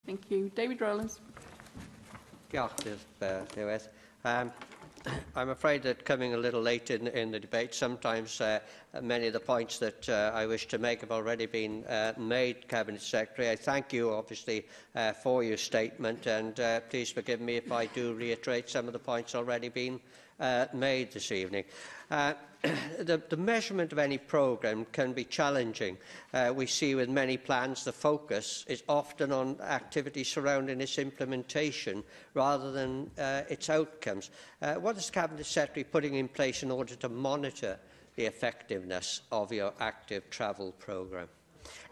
Thank you. David Rowlands. I'm afraid that coming a little late in the debate, sometimes many of the points that I wish to make have already been made, Cabinet Secretary. I thank you, obviously, for your statement, and please forgive me if I do reiterate some of the points already been made this evening. The measurement of any programme can be challenging. We see with many plans the focus is often on activities surrounding its implementation rather than its outcomes. What is Cabinet Secretary putting in place in order to monitor the effectiveness of your active travel programme?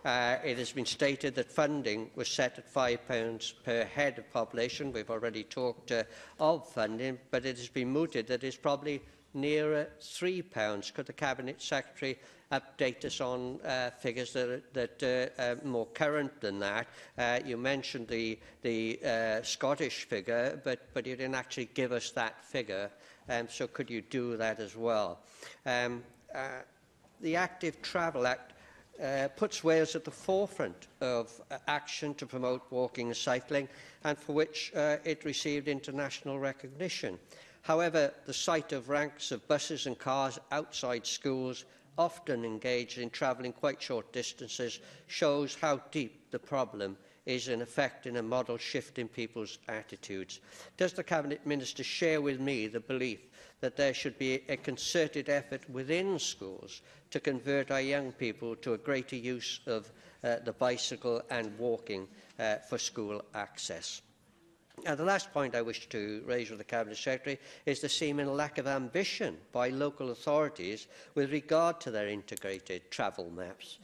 It has been stated that funding was set at £5 per head of population. We've already talked of funding, but it has been mooted that it's probably nearer £3. Could the Cabinet Secretary update us on figures that are more current than that? You mentioned the Scottish figure, but you didn't actually give us that figure, so could you do that as well? The Active Travel Act puts Wales at the forefront of action to promote walking and cycling, and for which it received international recognition. However, the sight of ranks of buses and cars outside schools, often engaged in travelling quite short distances, shows how deep the problem is in affecting a model shift in people's attitudes. Does the Cabinet Minister share with me the belief that there should be a concerted effort within schools to convert our young people to a greater use of the bicycle and walking for school access? The last point I wish to raise with the Cabinet Secretary is the seeming lack of ambition by local authorities with regard to their integrated travel maps.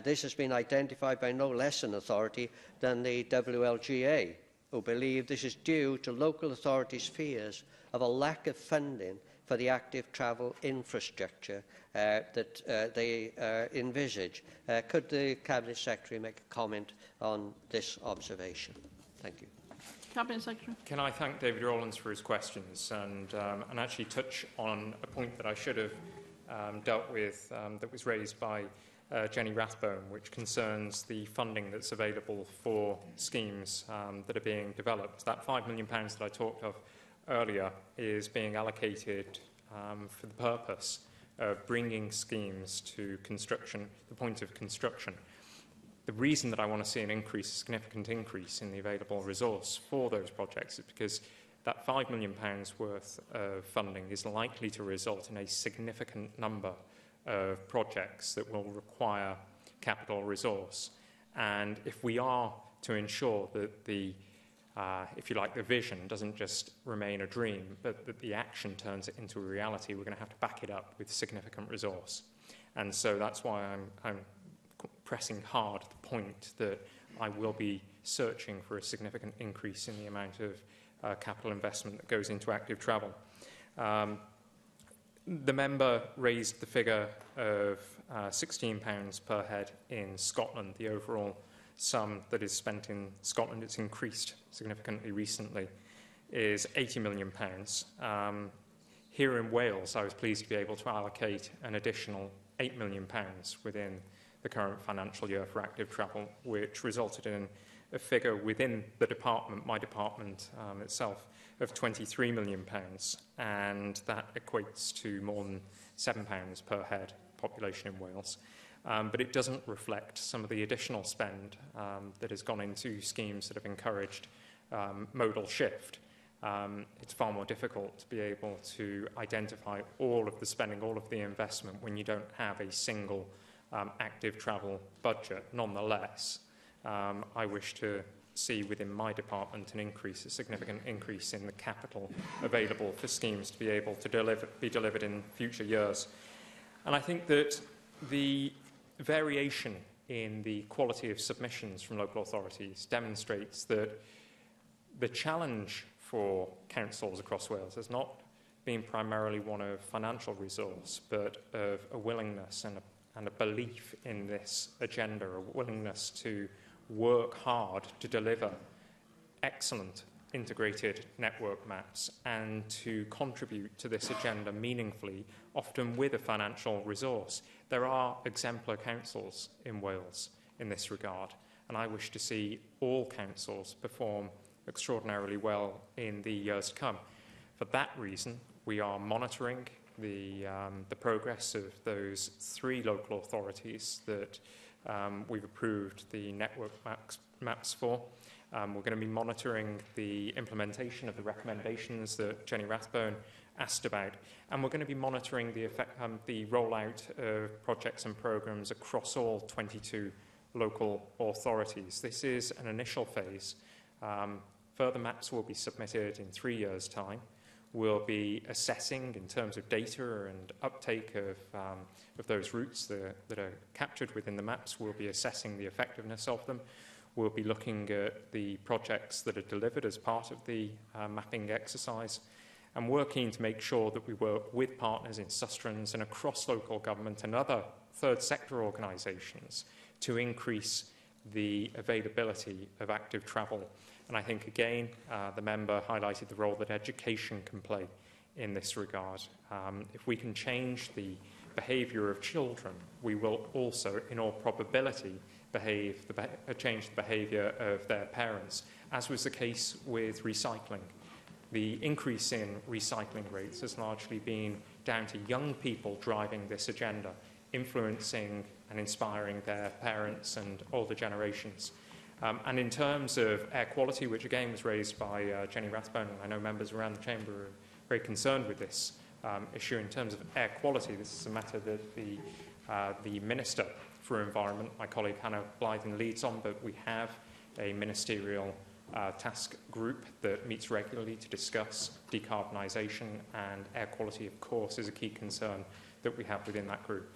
This has been identified by no less an authority than the WLGA, who believe this is due to local authorities' fears of a lack of funding for the active travel infrastructure that they envisage. Could the Cabinet Secretary make a comment on this observation? Thank you. Cabinet Secretary. Can I thank David Rowlands for his questions and actually touch on a point that I should have dealt with that was raised by Jenny Rathbone, which concerns the funding that's available for schemes that are being developed. That £5 million that I talked of earlier is being allocated for the purpose of bringing schemes to construction, the point of construction. The reason that I want to see an increase, a significant increase in the available resource for those projects is because that £5 million worth of funding is likely to result in a significant number of projects that will require capital resource. And if we are to ensure that the, if you like, the vision doesn't just remain a dream, but that the action turns it into a reality, we're going to have to back it up with significant resource. And so that's why I'm pressing hard the point that I will be searching for a significant increase in the amount of capital investment that goes into active travel. The member raised the figure of £16 per head in Scotland. The overall sum that is spent in Scotland, it's increased significantly recently, is £80 million. Here in Wales, I was pleased to be able to allocate an additional £8 million within the current financial year for active travel, which resulted in a figure within the department, my department itself, of £23 million, and that equates to more than £7 per head population in Wales. But it doesn't reflect some of the additional spend that has gone into schemes that have encouraged modal shift. It's far more difficult to be able to identify all of the spending, all of the investment, when you don't have a single active travel budget. Nonetheless, I wish to see within my department an increase, a significant increase in the capital available for schemes to be able to be delivered in future years. And I think that the variation in the quality of submissions from local authorities demonstrates that the challenge for councils across Wales has not been primarily one of financial resource, but of a willingness and a belief in this agenda, a willingness to work hard to deliver excellent integrated network maps and to contribute to this agenda meaningfully, often with a financial resource. There are exemplar councils in Wales in this regard, and and I wish to see all councils perform extraordinarily well in the years to come. For that reason, we are monitoring the progress of those 3 local authorities that we've approved the network maps for. We're going to be monitoring the implementation of the recommendations that Jenny Rathbone asked about, and we're going to be monitoring the rollout of projects and programmes across all 22 local authorities. This is an initial phase. Further maps will be submitted in 3 years' time. We'll be assessing, in terms of data and uptake of those routes that are captured within the maps, we'll be assessing the effectiveness of them. We'll be looking at the projects that are delivered as part of the mapping exercise, and we're keen to make sure that we work with partners in sustrans and across local government and other third sector organisations to increase the availability of active travel. And I think, again, the member highlighted the role that education can play in this regard. If we can change the behaviour of children, we will also, in all probability, change the behaviour of their parents, as was the case with recycling. The increase in recycling rates has largely been down to young people driving this agenda, influencing and inspiring their parents and older generations. And in terms of air quality, which again was raised by Jenny Rathbone, and I know members around the Chamber are very concerned with this issue. In terms of air quality, this is a matter that the Minister for Environment, my colleague Hannah Blythen, leads on, but we have a ministerial task group that meets regularly to discuss decarbonisation, and air quality, of course, is a key concern that we have within that group.